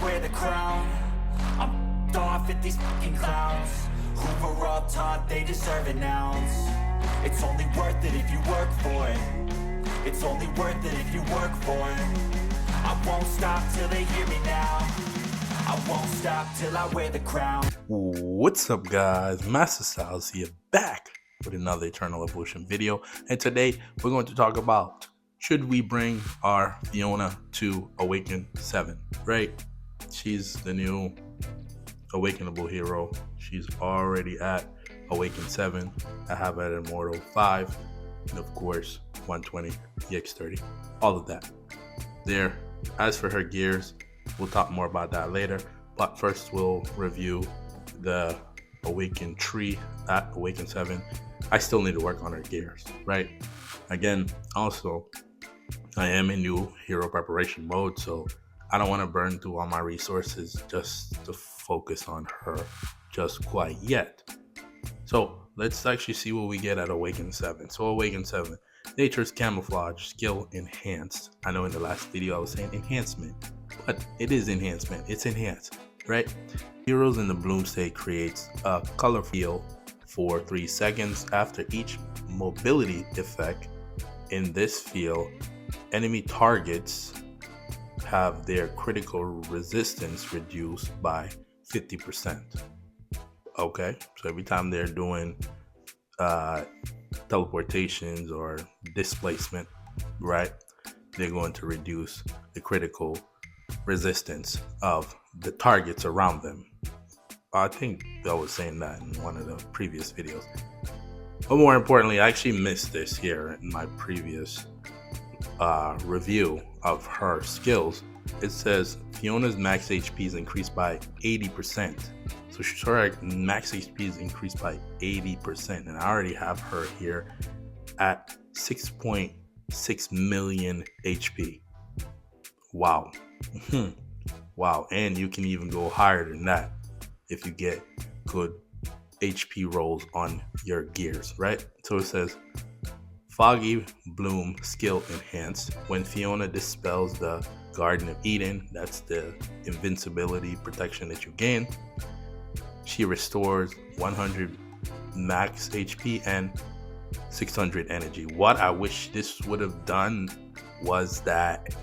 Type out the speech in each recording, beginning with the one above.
wear the crown. I'm off at these fucking clowns who were all taught they deserve an ounce. It's only worth it if you work for it. It's only worth it if you work for it. I won't stop till they hear me now. I won't stop till I wear the crown. What's up, guys? Masta Styles here, back with another Eternal Evolution video, and today we're going to talk about, should we bring our Fiona to Awaken 7, right? She's the new awakenable hero. She's already at Awaken 7. I have her at Immortal 5, and of course 120 EX30, all of that there. As for her gears, we'll talk more about that later, but first we'll review the Awaken tree at Awaken 7. I still need to work on her gears, right? Again, also, I am in new hero preparation mode, so I don't want to burn through all my resources just to focus on her just quite yet. So let's actually see what we get at Awaken 7. So Awaken 7, Nature's Camouflage, Skill Enhanced. I know in the last video I was saying enhancement, but it is enhancement. It's enhanced, right? Heroes in the bloom state creates a color field for 3 seconds. After each mobility effect in this field, enemy targets have their critical resistance reduced by 50%. Okay, so every time they're doing teleportations or displacement, right, they're going to reduce the critical resistance of the targets around them. I think I was saying that in one of the previous videos. But more importantly, I actually missed this here in my previous review of her skills. It says Fiona's max HP is increased by 80%. So her max HP is increased by 80%, and I already have her here at 6.6 million HP. Wow. Wow. And you can even go higher than that if you get good HP rolls on your gears, right? So it says Foggy Bloom Skill Enhanced. When Fiona dispels the Garden of Eden, that's the invincibility protection that you gain, she restores 100 max HP and 600 energy. What I wish this would have done was that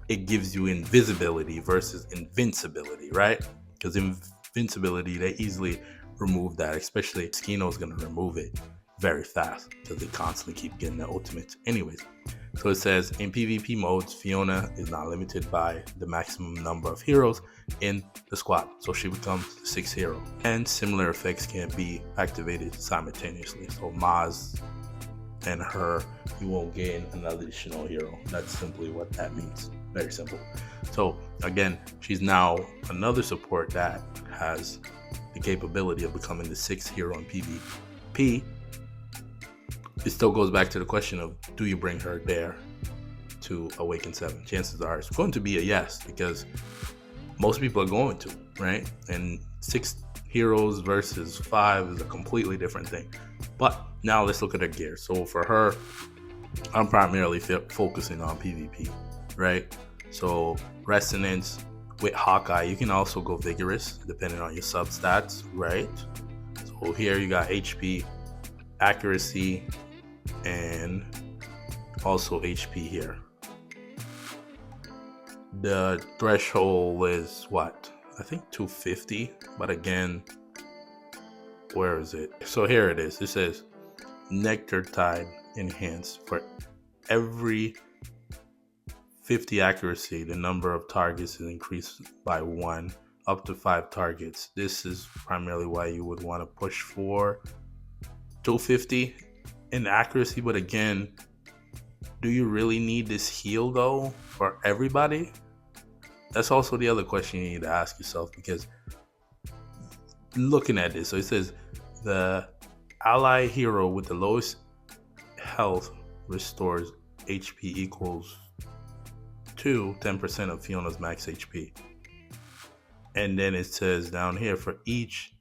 it gives you invisibility versus invincibility, right? Because invincibility, they easily remove that, especially Skino's going to remove it very fast because they constantly keep getting the ultimates anyways. So it says in PvP modes, Fiona is not limited by the maximum number of heroes in the squad, so she becomes the 6th hero, and similar effects can be activated simultaneously. So Maz and her, you won't gain an additional hero. That's simply what that means. Very simple. So again, she's now another support that has the capability of becoming the 6th hero in PvP. It still goes back to the question of, do you bring her there to Awaken 7? Chances are it's going to be a yes, because most people are going to, right? And 6 heroes versus 5 is a completely different thing. But now let's look at her gear. So for her, I'm primarily focusing on PvP, right? So Resonance with Hawkeye, you can also go Vigorous depending on your substats, right? So here you got HP, Accuracy, and also HP here. The threshold is what? I think 250, but again, where is it? So here it is. It says Nectar Tide Enhanced. For every 50 accuracy, the number of targets is increased by 1 up to 5 targets. This is primarily why you would want to push for 250 in accuracy, but again, do you really need this heal though for everybody? That's also the other question you need to ask yourself, because looking at this, so it says the ally hero with the lowest health restores HP equals to 10% of Fiona's max HP. And then it says down here, for each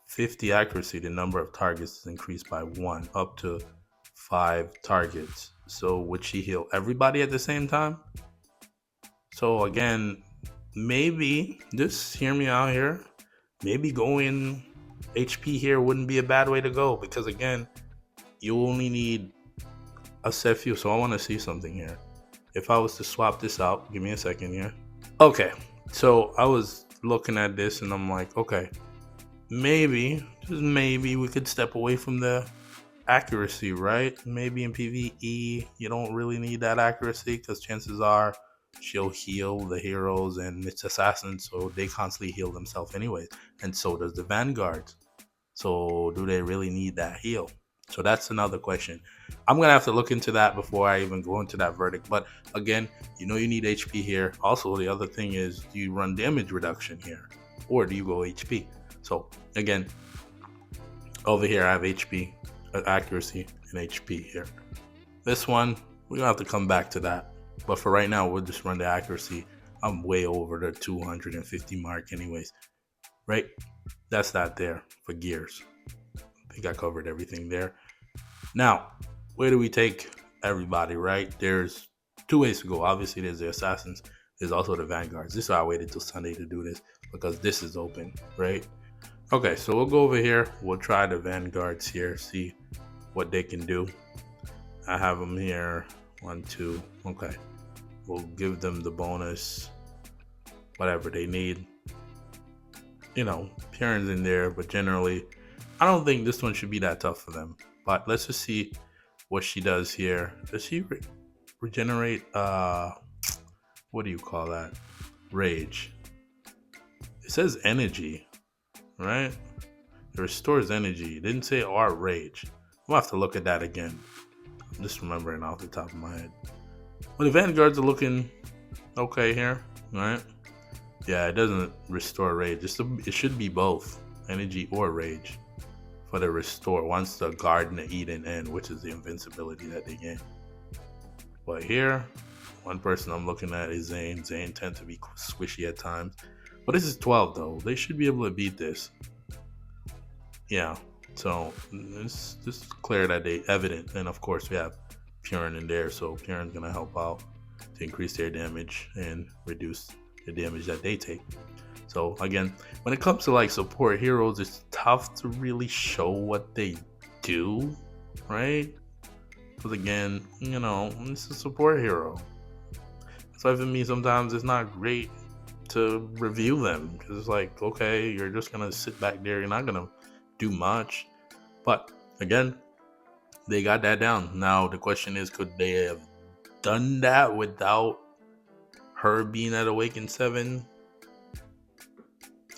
50 accuracy, the number of targets is increased by 1 up to 5 targets. So would she heal everybody at the same time? So again, maybe, just hear me out here, maybe going HP here wouldn't be a bad way to go, because again, you only need a set few. So I want to see something here. If I was to swap this out, give me a second here. Okay, so I was looking at this and I'm like, okay, maybe, just maybe we could step away from the accuracy, right? Maybe in PvE, you don't really need that accuracy because chances are she'll heal the heroes and it's assassins, so they constantly heal themselves anyways. And so does the vanguards. So do they really need that heal? So that's another question. I'm going to have to look into that before I even go into that verdict. But again, you need HP here. Also, the other thing is, do you run damage reduction here? Or do you go HP? So again, over here I have HP, accuracy, and HP here. This one, we're going to have to come back to that. But for right now, we'll just run the accuracy. I'm way over the 250 mark anyways. Right? That's that there for gears. I think I covered everything there. Now, where do we take everybody, right? There's two ways to go. Obviously, there's the assassins. There's also the vanguards. This is why I waited till Sunday to do this, because this is open, right? Okay, so we'll go over here. We'll try the vanguards here, see what they can do. I have them here. 1, 2. Okay. We'll give them the bonus, whatever they need. Pierren's in there, but generally, I don't think this one should be that tough for them. But let's just see what she does here. Does she regenerate, what do you call that? Rage. It says energy, right? It restores energy. It didn't say R rage. I'm gonna have to look at that again. I'm just remembering off the top of my head. Well, the vanguards are looking okay here, right? Yeah, it doesn't restore rage. It should be both energy or rage for the restore once the Garden of Eden end, which is the invincibility that they gain. But here, one person I'm looking at is Zane. Zane tends to be squishy at times. But this is 12 though. They should be able to beat this. Yeah, so it's just clear that they evident. And of course we have Pierren in there, so Pierren's gonna help out to increase their damage and reduce the damage that they take. So again, when it comes to like support heroes, it's tough to really show what they do, right? Because again, it's a support hero. So for me, sometimes it's not great to review them because it's like, okay, you're just gonna sit back there, you're not gonna do much. But again, they got that down. Now the question is, could they have done that without her being at Awaken 7?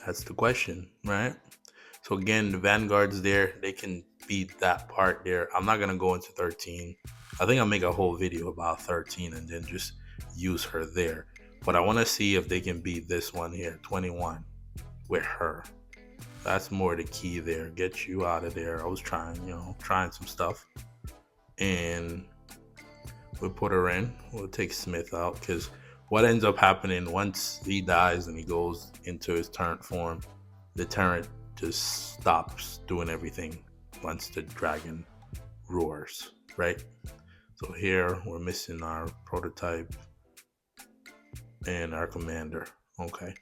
That's the question, right? So again, the vanguards there, they can beat that part there. I'm not gonna go into 13. I think I'll make a whole video about 13 and then just use her there. But I want to see if they can beat this one here, 21, with her. That's more the key there. Get you out of there. I was trying some stuff. And we'll put her in. We'll take Smith out, because what ends up happening once he dies and he goes into his turret form, the turret just stops doing everything once the dragon roars, right? So here we're missing our prototype and our commander. Okay,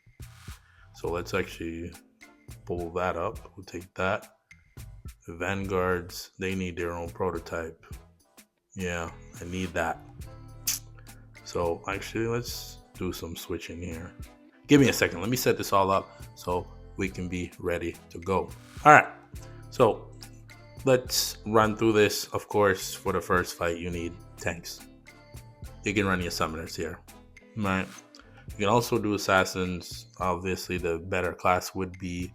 so let's actually pull that up. We'll take that. The vanguards, they need their own prototype. Yeah, I need that. So actually, let's do some switching here. Give me a second. Let me set this all up so we can be ready to go. All right. So let's run through this. Of course, for the first fight, you need tanks. You can run your summoners here. All right. You can also do assassins. Obviously, the better class would be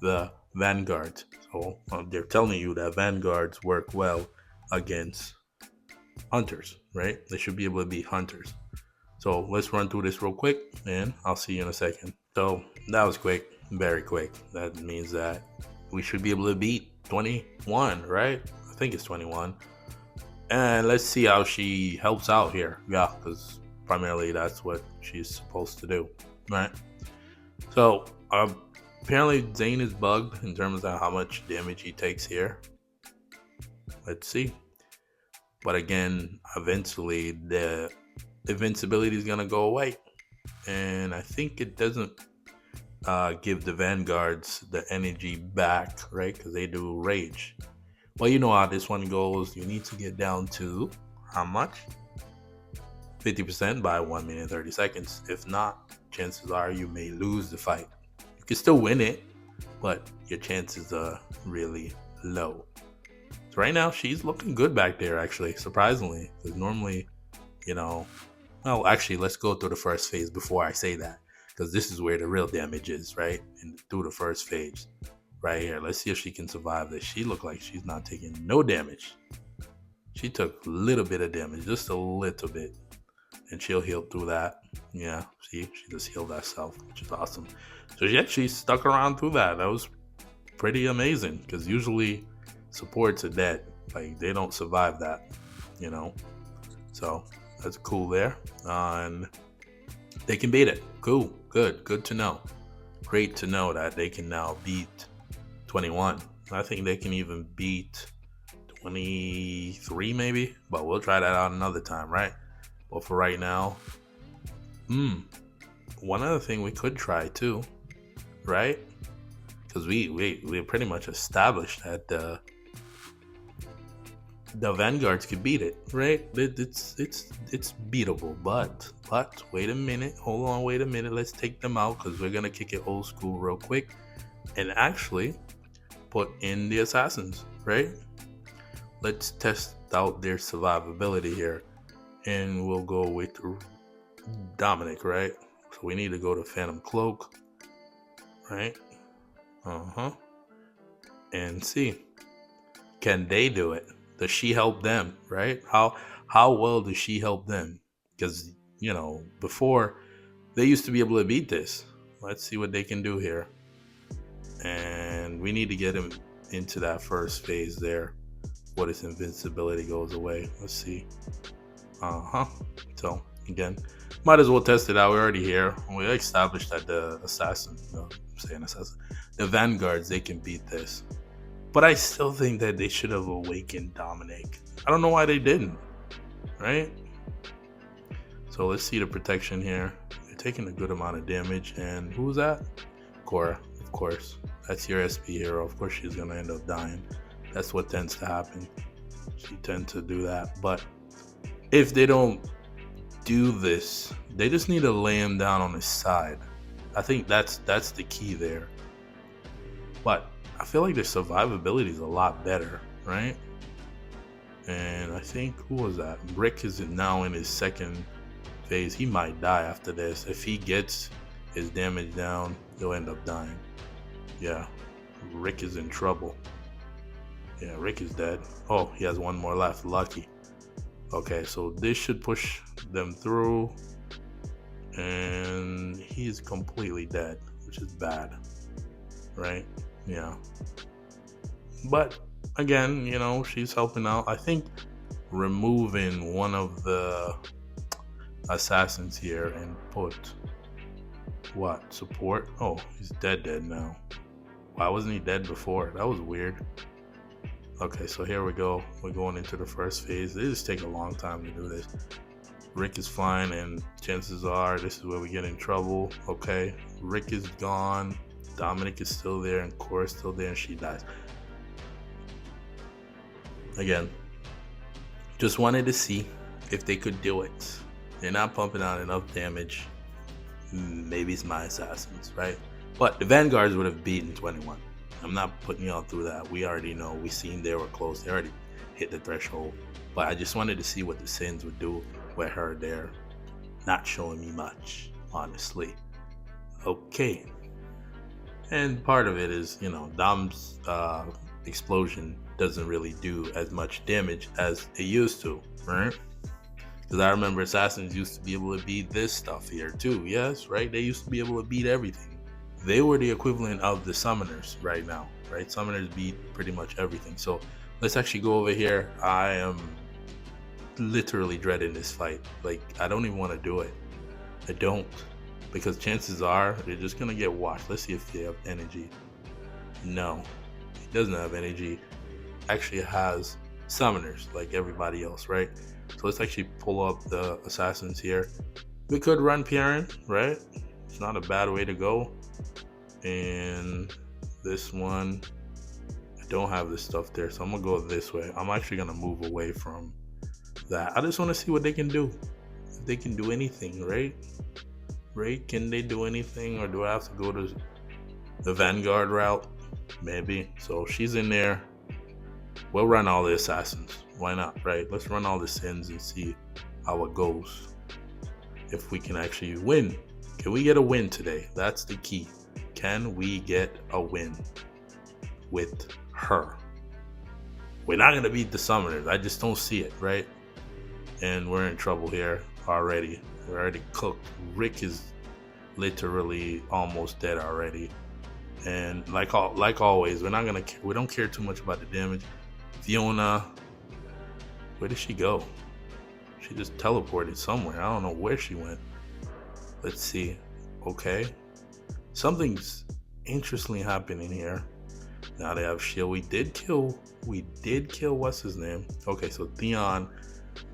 the vanguards. So they're telling you that vanguards work well against hunters, right? They should be able to be hunters. So let's run through this real quick and I'll see you in a second. So that was quick, very quick. That means that we should be able to beat 21, right? I think it's 21. And let's see how she helps out here. Yeah, because primarily that's what she's supposed to do, right? So apparently Zane is bugged in terms of how much damage he takes here. Let's see. But again, eventually the invincibility is going to go away. and I think it doesn't give the vanguards the energy back, right? Because they do rage. Well, you know how this one goes. You need to get down to how much? 50% by 1 minute 30 seconds. If not, chances are you may lose the fight. You can still win it, but your chances are really low. So right now, she's looking good back there, actually, surprisingly. Because normally, you know, well, actually, let's go through the first phase before I say that. Because this is where the real damage is, right? And through the first phase. Right here. Let's see if she can survive this. She looked like she's not taking no damage. She took a little bit of damage, just a little bit. And she'll heal through that. Yeah, see, she just healed herself, which is awesome. So she actually stuck around through that. That was pretty amazing because usually supports are dead. Like, they don't survive that, you know? So that's cool there. And they can beat it. Cool, good to know. Great to know that they can now beat 21. I think they can even beat 23 maybe, but we'll try that out another time, right? But for right now, one other thing we could try too, right? Because we pretty much established that the vanguards could beat it, right? It's beatable, but wait a minute, hold on, wait a minute. Let's take them out because we're gonna kick it old school real quick, and actually put in the assassins, right? Let's test out their survivability here. And we'll go with Dominic, right? So we need to go to Phantom Cloak, right? And see, can they do it? Does she help them, right? How well does she help them? Because, you know, before they used to be able to beat this. Let's see what they can do here. And we need to get him into that first phase there. What if invincibility goes away? Let's see. So again, might as well test it out. We're already here. We established that the the vanguards, they can beat this. But I still think that they should have awakened Dominic. I don't know why they didn't. Right? So let's see the protection here. They're taking a good amount of damage. And who's that? Cora, of course. That's your SP hero. Of course she's gonna end up dying. That's what tends to happen. She tends to do that. But if they don't do this, they just need to lay him down on his side. I think that's the key there. But I feel like their survivability is a lot better, right? And I think, who was that? Rick is now in his second phase. He might die after this. If he gets his damage down, he'll end up dying. Yeah, Rick is in trouble. Yeah, Rick is dead. Oh, he has one more left. Lucky. Okay, so this should push them through. And he's completely dead, which is bad. Right? Yeah. But again, you know, she's helping out. I think removing one of the assassins here and put what? Support? Oh, he's dead now. Why wasn't he dead before? That was weird. Okay, so here we go. We're going into the first phase. They just take a long time to do this. Rick is fine, and chances are this is where we get in trouble. Okay, Rick is gone. Dominic is still there, and Cora's still there, and she dies. Again, just wanted to see if they could do it. They're not pumping out enough damage. Maybe it's my assassins, right? But the vanguards would have beaten 21. I'm not putting y'all through that. We already know. We seen they were close. They already hit the threshold. But I just wanted to see what the Sins would do with her there. Not showing me much, honestly. Okay. And part of it is, you know, Dom's explosion doesn't really do as much damage as it used to, right? Because I remember assassins used to be able to beat this stuff here too. Yes, right? They used to be able to beat everything. They were the equivalent of the summoners right now, right? Summoners beat pretty much everything. So let's actually go over here. I am literally dreading this fight. Like, I don't even want to do it. I don't. Because chances are they're just going to get washed. Let's see if they have energy. No, he doesn't have energy. Actually has summoners like everybody else, right? So let's actually pull up the assassins here. We could run Piran, right? It's not a bad way to go. And this one, I don't have this stuff there, so I'm gonna go this way. I'm actually gonna move away from that. I just want to see what they can do. If they can do anything, right? Right? Can they do anything, or do I have to go to the Vanguard route? Maybe. So she's in there. We'll run all the assassins. Why not, right? Let's run all the sins and see how it goes. If we can actually win. Can we get a win today? That's the key. Can we get a win with her? We're not going to beat the summoners. I just don't see it, right? And we're in trouble here already. We're already cooked. Rick is literally almost dead already. And like always, we don't care too much about the damage. Fiona, where did she go? She just teleported somewhere. I don't know where she went. Let's see. Okay. Something's interestingly happening here. Now they have shield. We did kill what's his name? Okay, so Theon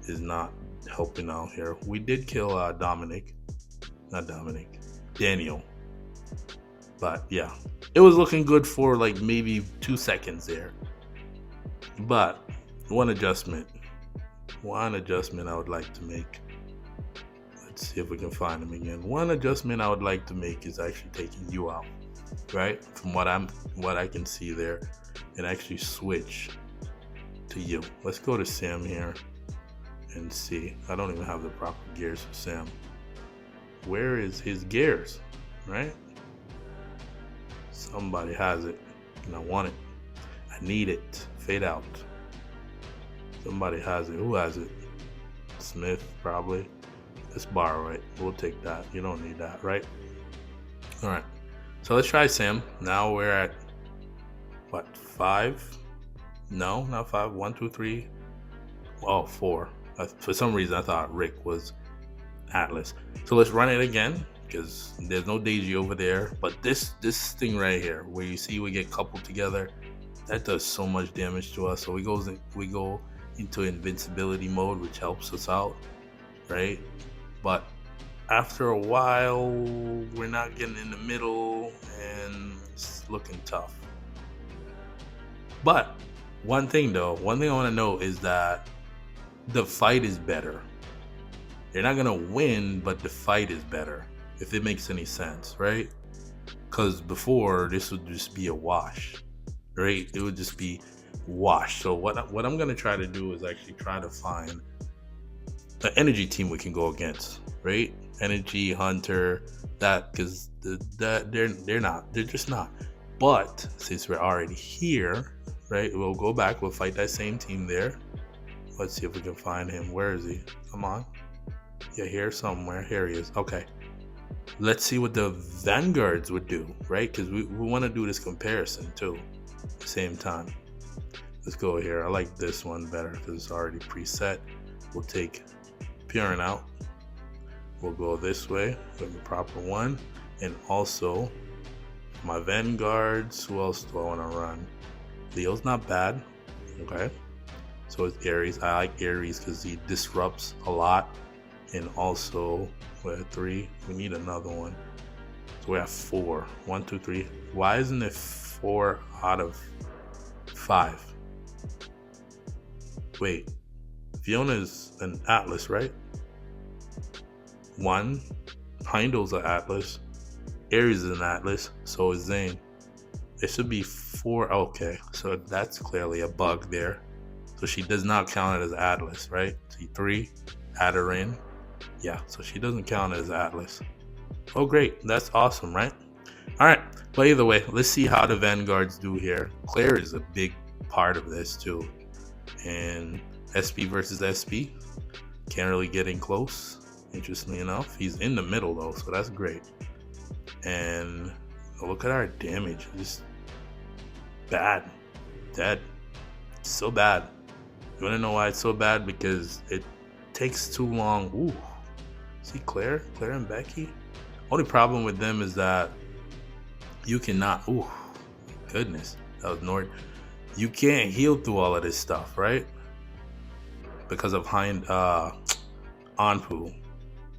is not helping out here. We did kill Daniel. But yeah, it was looking good for like maybe 2 seconds there. But one adjustment I would like to make. Let's see if we can find him again. One adjustment I would like to make is actually taking you out, right? From what I can see there, and actually switch to you. Let's go to Sam here and see. I don't even have the proper gears for Sam. Where is his gears, right? Somebody has it, and I want it. I need it. Fade out. Somebody has it. Who has it? Smith, probably. Let's borrow it. We'll take that. You don't need that, right? All right. So let's try Sam. Now we're at, what, 5? No, not 5. 1, 2, 3. Oh, 4. For some reason, I thought Rick was Atlas. So let's run it again, because there's no Daisy over there. But this thing right here, where you see we get coupled together, that does so much damage to us. So we go into invincibility mode, which helps us out, right? But after a while, we're not getting in the middle, and it's looking tough. But one thing I want to know is that the fight is better. They're not gonna win, but the fight is better, if it makes any sense, right? Because before, this would just be a wash, right? It would just be wash. So what I'm gonna try to do is actually try to find an energy team we can go against, right? Energy, Hunter, that, because they're just not. But since we're already here, right, we'll go back, we'll fight that same team there. Let's see if we can find him. Where is he? Come on. Yeah, here somewhere. Here he is. Okay. Let's see what the vanguards would do, right? Because we want to do this comparison too at the same time. Let's go here. I like this one better because it's already preset. We'll take Piran out. We'll go this way with the proper one. And also, my vanguards, who else do I want to run? Leo's not bad. Okay. So it's Ares. I like Ares because he disrupts a lot. And also, we're at 3. We need another one. So we have 4. 1, 2, 3. Why isn't it 4 out of 5? Wait. Fiona is an Atlas, right? 1. Heimdall's an Atlas. Ares is an Atlas. So is Zane. It should be 4. Okay. So that's clearly a bug there. So she does not count it as Atlas, right? See, 3. Add her in. Yeah, so she doesn't count as Atlas. Oh, great. That's awesome, right? All right. But either way, let's see how the vanguards do here. Claire is a big part of this, too. And SP versus SP. Can't really get in close, interestingly enough. He's in the middle, though, so that's great. And look at our damage. Just bad. Dead. So bad. You want to know why it's so bad? Because it takes too long. Ooh. See Claire and Becky? Only problem with them is that you cannot. Ooh, goodness, that was Nord. You can't heal through all of this stuff, right? Because of Anpu.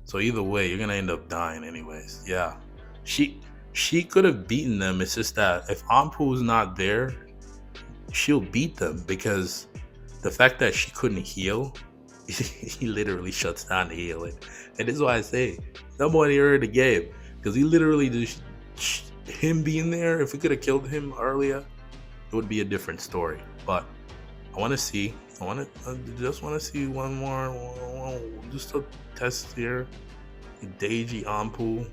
So either way, you're gonna end up dying anyways. Yeah, she could have beaten them. It's just that if Ampu's not there, she'll beat them because the fact that she couldn't heal, he literally shuts down the healing, and this is why I say nobody heard the game because he literally just him being there. If we could have killed him earlier, it would be a different story. But I want to see. I just want to see one more, just a test here. Deiji Ampu.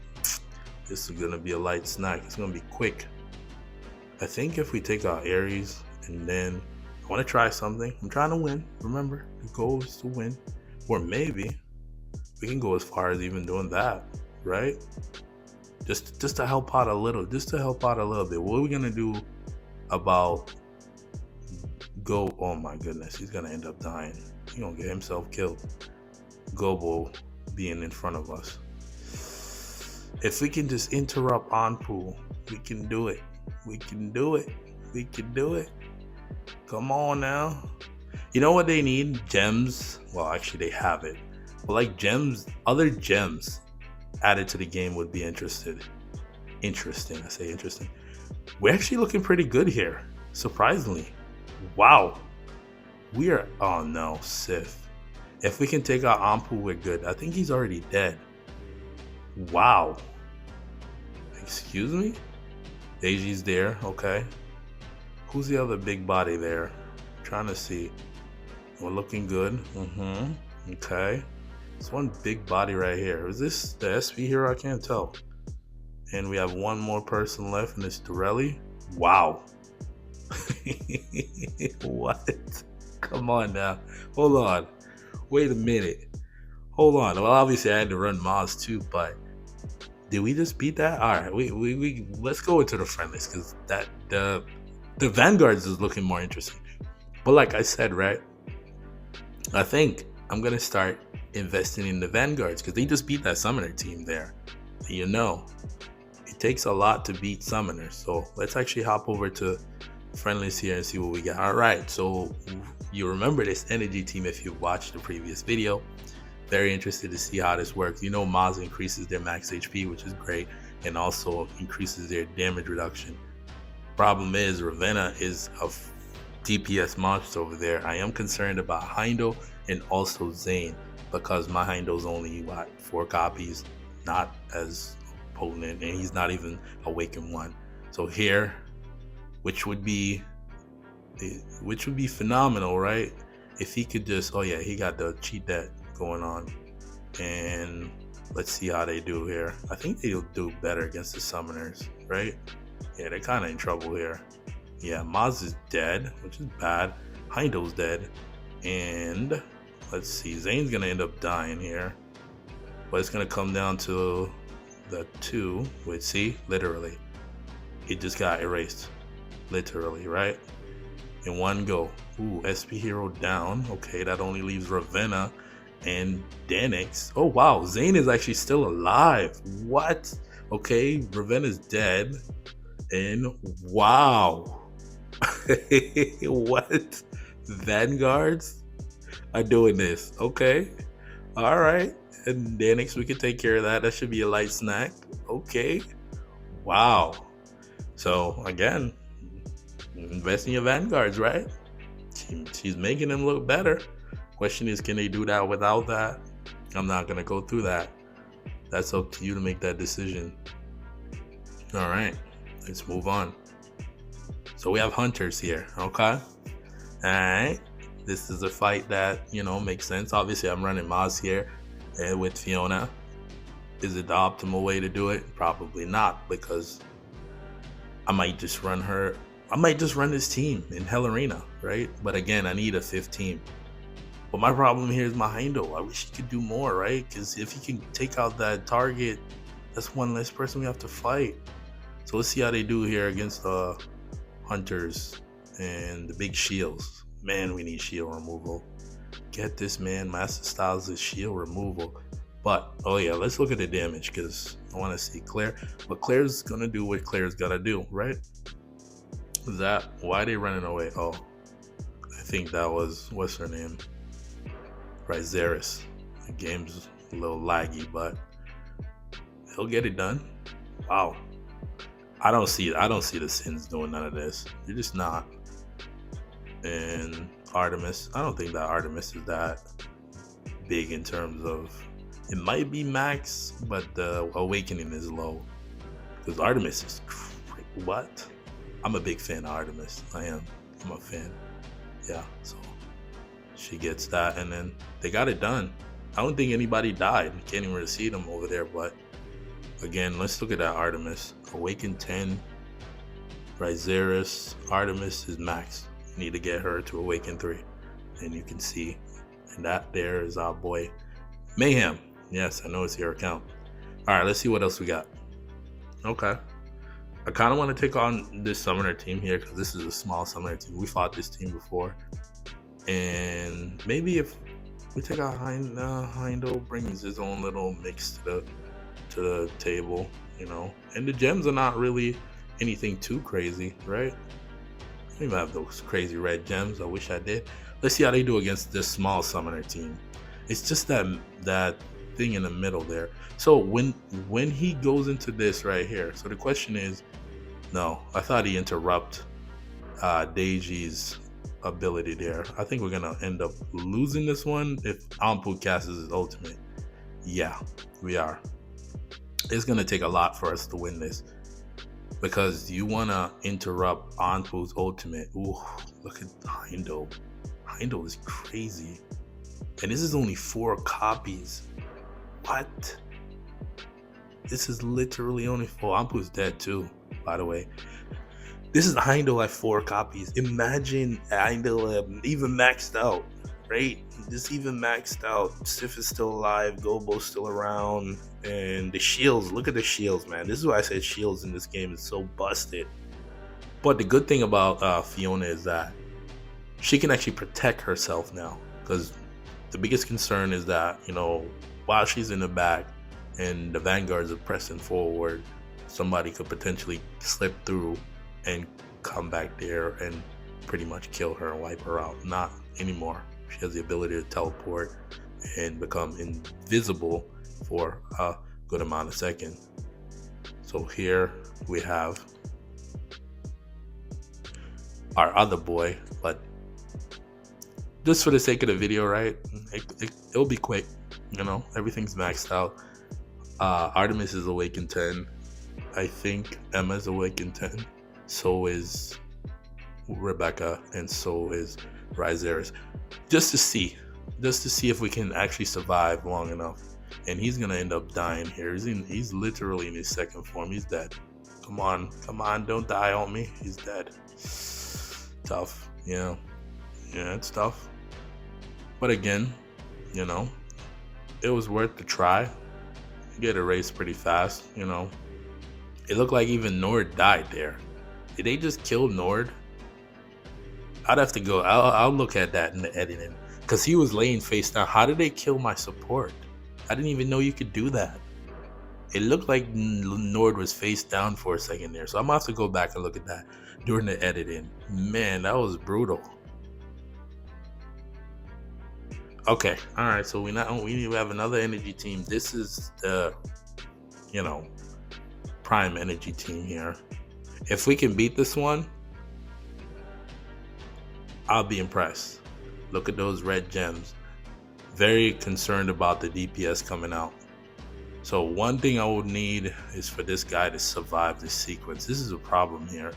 This is gonna be a light snack. It's gonna be quick. I think if we take out Aries and then I want to try something. I'm trying to win. Remember, the goal is to win. Or maybe we can go as far as even doing that, right? Just to help out a little. Just to help out a little bit. What are we gonna do about Go? Oh my goodness, he's gonna end up dying. He's gonna get himself killed. Gobo being in front of us. If we can just interrupt Anpu, we can do it. We can do it. We can do it. Come on now. You know what they need? Gems. Well, actually, they have it. But like gems, other gems added to the game would be interesting. I say interesting. We're actually looking pretty good here. Surprisingly. Wow. We are. Oh no, Sif. If we can take out Ampu, we're good. I think he's already dead. Wow. Excuse me? Deiji's there. Okay. Who's the other big body there? I'm trying to see. We're looking good. Okay. There's one big body right here. Is this the SP hero? I can't tell. And we have one more person left, and it's Dorelli. Wow. What? Come on now. Hold on. Wait a minute. Hold on. Well, obviously I had to run Maz too, but did we just beat that? All right. We let's go into the friendlies because that the Vanguards is looking more interesting. But like I said, right? I think I'm gonna start investing in the Vanguards because they just beat that Summoner team there. You know, it takes a lot to beat Summoners. So let's actually hop over to friendlies here and see what we got. All right. So you remember this energy team if you watched the previous video. Very interested to see how this works. You know, Maz increases their max HP, which is great, and also increases their damage reduction. Problem is, Ravenna is a DPS monster over there. I am concerned about Heindo and also Zane because my Heindo's only 4 copies, not as potent, and he's not even Awaken 1. So here, which would be phenomenal, right? If he could just, oh yeah, he got the cheat debt going on. And let's see how they do here. I think they'll do better against the Summoners, right? Yeah, they're kind of in trouble here. Yeah, Maz is dead, which is bad. Heindo's dead. And let's see, Zane's gonna end up dying here. But it's gonna come down to the 2, which, see, literally, it just got erased. Literally, right? In one go. Ooh, SP hero down. Okay, that only leaves Ravenna and Danix. Oh wow, Zane is actually still alive. What? Okay, Ravenna's dead. And wow. What? Vanguards are doing this. Okay. Alright. And Danix, we can take care of that. That should be a light snack. Okay. Wow. So again, invest in your Vanguards, right? She's making them look better. Question is, can they do that without that? I'm not gonna go through that. That's up to you to make that decision. All right, let's move on. So we have hunters here, okay? All right, this is a fight that, you know, makes sense. Obviously, I'm running Maz here with Fiona. Is it the optimal way to do it? Probably not, because I might just run her. I might just run this team in Hell Arena, right? But again, I need a 5th team. But my problem here is my Heindo. I wish he could do more, right? Because if he can take out that target, that's one less person we have to fight. So let's see how they do here against the hunters and the big shields. Man, we need shield removal. Get this, man. Master Styles is shield removal. But, oh yeah, let's look at the damage because I want to see Claire. But Claire's going to do what Claire's got to do, right? Why are they running away? Oh, I think that was, what's her name? Right, Zeris. The game's a little laggy, but he'll get it done. Wow. I don't see the Sins doing none of this. They're just not. And Artemis, I don't think that Artemis is that big in terms of, it might be max, but the awakening is low. Because Artemis is what? I'm a big fan of Artemis. I'm a fan. Yeah, so she gets that, and then they got it done. I don't think anybody died. You can't even really see them over there, but again, let's look at that Artemis. Awaken 10, Ryzeris. Artemis is max. You need to get her to Awaken 3. And you can see, and that there is our boy Mayhem. Yes, I know it's your account. All right, let's see what else we got. Okay. I kind of want to take on this summoner team here because this is a small summoner team. We fought this team before. And maybe if we take out Heindo brings his own little mix to the table, you know. And the gems are not really anything too crazy, right? I don't even have those crazy red gems. I wish I did. Let's see how they do against this small summoner team. It's just that thing in the middle there. So when he goes into this right here, so the question is, no, I thought he interrupt Deiji's ability there. I think we're gonna end up losing this one if Ampu casts his ultimate. Yeah, we are. It's gonna take a lot for us to win this because you wanna interrupt Ampu's ultimate. Ooh, look at Heindo. Heindo is crazy, and this is only 4 copies. What? This is literally only 4. Ampu's dead too, by the way. This is Heindo at 4 copies. Imagine Heindo even maxed out, right? Just even maxed out. Sif is still alive. Gobo's still around. And the shields. Look at the shields, man. This is why I said shields in this game is so busted. But the good thing about Fiona is that she can actually protect herself now. Because the biggest concern is that, you know, while she's in the back and the vanguards are pressing forward, somebody could potentially slip through and come back there and pretty much kill her and wipe her out. Not anymore. She has the ability to teleport and become invisible for a good amount of seconds. So here we have our other boy, but just for the sake of the video, right? It'll be quick, you know. Everything's maxed out. Artemis is Awaken 10. I think Emma's Awaken 10. So is Rebecca, and so is Ryzeris. Just to see if we can actually survive long enough. And he's gonna end up dying here. He's literally in his second form. He's dead. Come on, don't die on me. He's dead. Tough, yeah, it's tough. But again, you know, it was worth the try. You get erased pretty fast, you know. It looked like even Nord died there. Did they just kill Nord? I'd have to go. I'll look at that in the editing because he was laying face down. How did they kill my support? I didn't even know you could do that. It looked like Nord was face down for a second there. So I'm gonna have to go back and look at that during the editing. Man, that was brutal. Okay, all right. So we need to have another energy team. This is the, you know, prime energy team here. If we can beat this one, I'll be impressed. Look at those red gems. Very concerned about the DPS coming out. So one thing I would need is for this guy to survive this sequence. This is a problem here.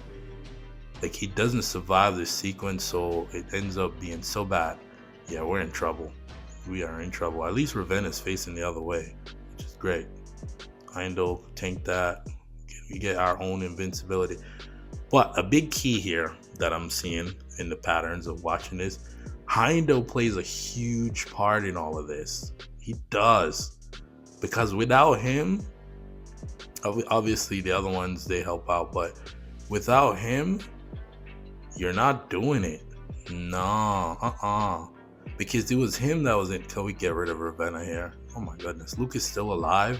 Like, he doesn't survive this sequence, so it ends up being so bad. Yeah, we're in trouble. We are in trouble. At least Raven is facing the other way, which is great. Heindo, tank that. We get our own invincibility. But a big key here that I'm seeing in the patterns of watching this, Heindo plays a huge part in all of this. He does. Because without him, obviously the other ones, they help out, but without him, you're not doing it. No, because it was him that was in. Can we get rid of Ravenna here? Oh my goodness. Luke is still alive?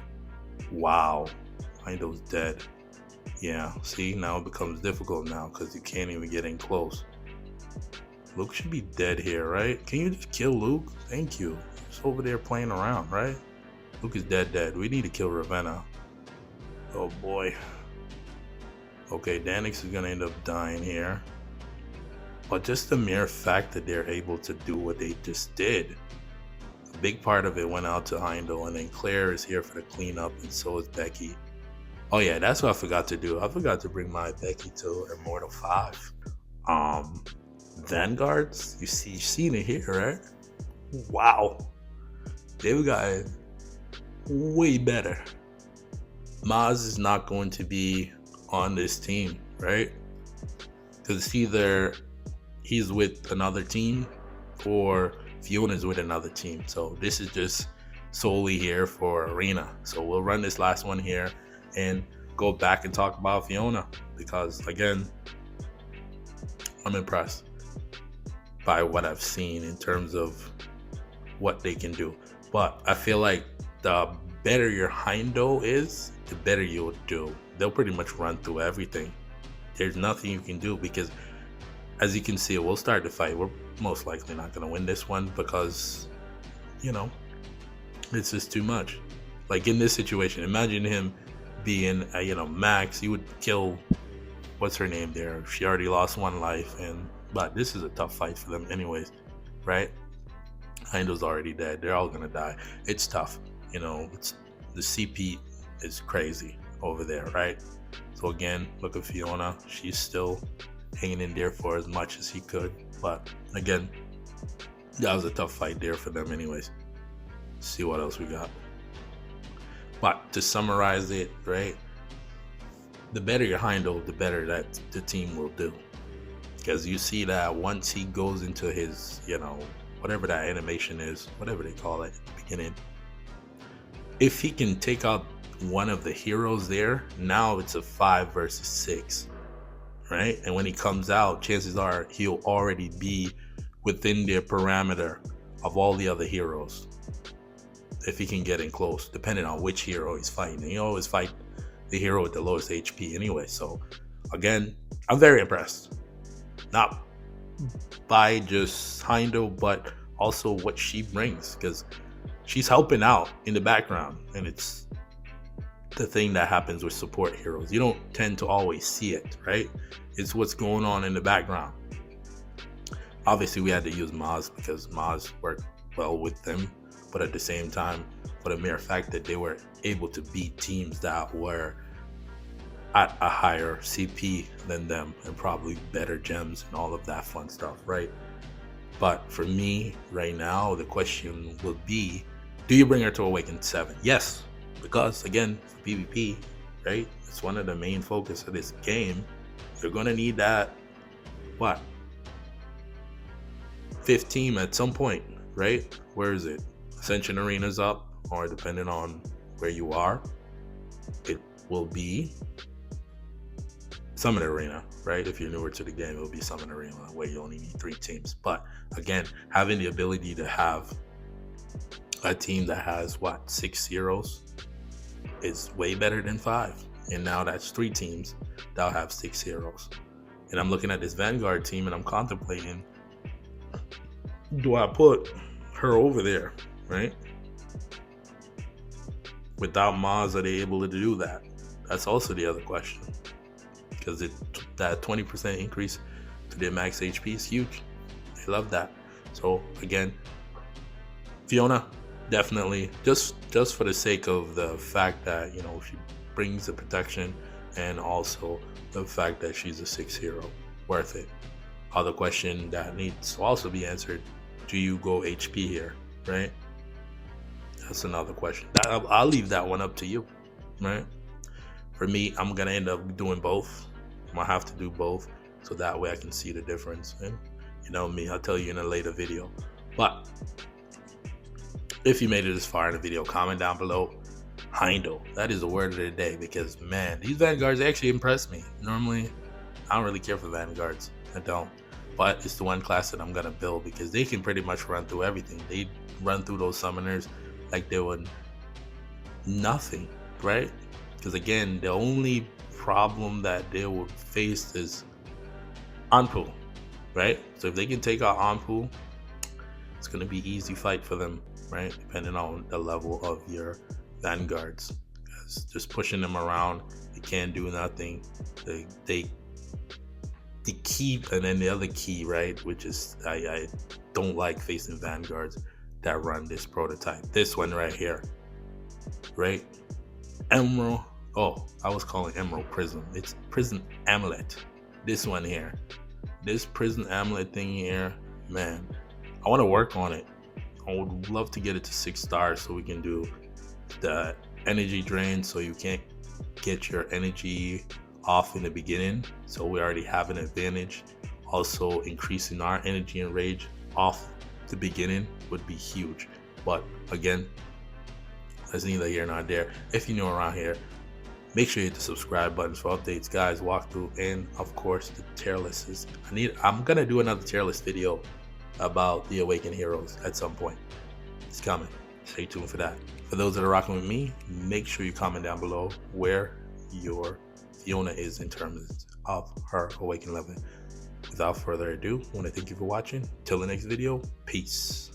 Wow. Heindo's dead. Yeah, see, now it becomes difficult now because you can't even get in close. Luke should be dead here, right? Can you just kill Luke? Thank you. Just over there playing around, right? Luke is dead. We need to kill Ravenna. Oh boy. Okay, Danix is gonna end up dying here. But just the mere fact that they're able to do what they just did, a big part of it went out to Heindel, and then Claire is here for the cleanup, and so is Becky. Oh yeah, that's what I forgot to do. I forgot to bring my Becky to Immortal 5. Vanguards, you've seen it here, right? Wow. They've got way better. Maz is not going to be on this team, right? Because it's either he's with another team or Fiona's with another team. So this is just solely here for Arena. So we'll run this last one here and go back and talk about Fiona, because again, I'm impressed by what I've seen in terms of what they can do. But I feel like the better your Heindo is, the better you'll do. They'll pretty much run through everything. There's nothing you can do, because as you can see, we'll start the fight. We're most likely not going to win this one because, it's just too much. Like in this situation, imagine him being, Max. He would kill, what's her name there? She already lost one life, but this is a tough fight for them anyways, right? Heindel's already dead. They're all going to die. It's tough. It's the CP is crazy over there, right? So again, look at Fiona. She's still hanging in there for as much as he could. But again, that was a tough fight there for them anyways. Let's see what else we got. But to summarize it, right? The better your Heindel, the better that the team will do. Because you see that once he goes into his, whatever that animation is, whatever they call it at the beginning, if he can take out one of the heroes there, now it's a 5 versus 6, right? And when he comes out, chances are he'll already be within the parameter of all the other heroes, if he can get in close, depending on which hero he's fighting. And he always fight the hero with the lowest HP anyway. So again, I'm very impressed, not by just Heindel, but also what she brings, because she's helping out in the background, and it's the thing that happens with support heroes. You don't tend to always see it, right? It's what's going on in the background. Obviously, we had to use Maz because Maz worked well with them, but at the same time, for the mere fact that they were able to beat teams that were at a higher CP than them and probably better gems and all of that fun stuff, right? But for me, right now, the question will be, do you bring her to Awaken 7? Yes, because again, for PvP, right? It's one of the main focus of this game. You're going to need that, 5th team at some point, right? Where is it? Ascension Arena's up, or depending on where you are, it will be Summon Arena, right? If you're newer to the game, it'll be Summon Arena, where you only need 3 teams. But again, having the ability to have a team that has 6 heroes is way better than 5. And now that's 3 teams that'll have 6 heroes. And I'm looking at this Vanguard team and I'm contemplating, do I put her over there, right? Without Maz, are they able to do that? That's also the other question. Because that 20% increase to their max HP is huge. They love that. So again, Fiona, definitely, just for the sake of the fact that, she brings the protection, and also the fact that she's a 6 hero, worth it. Other question that needs to also be answered, do you go HP here, right? That's another question. I'll leave that one up to you, right? For me, I'm going to end up doing both. I'm going to have to do both, so that way I can see the difference. And me, I'll tell you in a later video. But if you made it this far in the video, comment down below. Heindel, that is the word of the day, because man, these Vanguards actually impress me. Normally, I don't really care for Vanguards. I don't. But it's the one class that I'm going to build, because they can pretty much run through everything. They run through those summoners like they were nothing, right? Because again, the only problem that they would face is Anpu, right? So if they can take out Anpu, it's going to be easy fight for them, right? Depending on the level of your vanguards. Just pushing them around, they can't do nothing. They the key, and then the other key, right, which is I don't like facing vanguards that run this prototype. This one right here, right? Emerald. Oh, I was calling Emerald Prism. It's Prism Amulet. This one here. This Prism Amulet thing here, man. I want to work on it. I would love to get it to 6 stars so we can do the energy drain, so you can't get your energy off in the beginning, so we already have an advantage. Also, increasing our energy and rage off the beginning would be huge, but again, that's neither here nor there. If you're new around here, make sure you hit the subscribe button for updates, guys, walkthrough, and of course the tier lists. I'm gonna do another tier list video about the Awaken heroes at some point. It's coming, stay tuned for that. For those that are rocking with me, make sure you comment down below where your Fiona is in terms of her Awaken level. Without further ado, I want to thank you for watching. Till the next video, peace.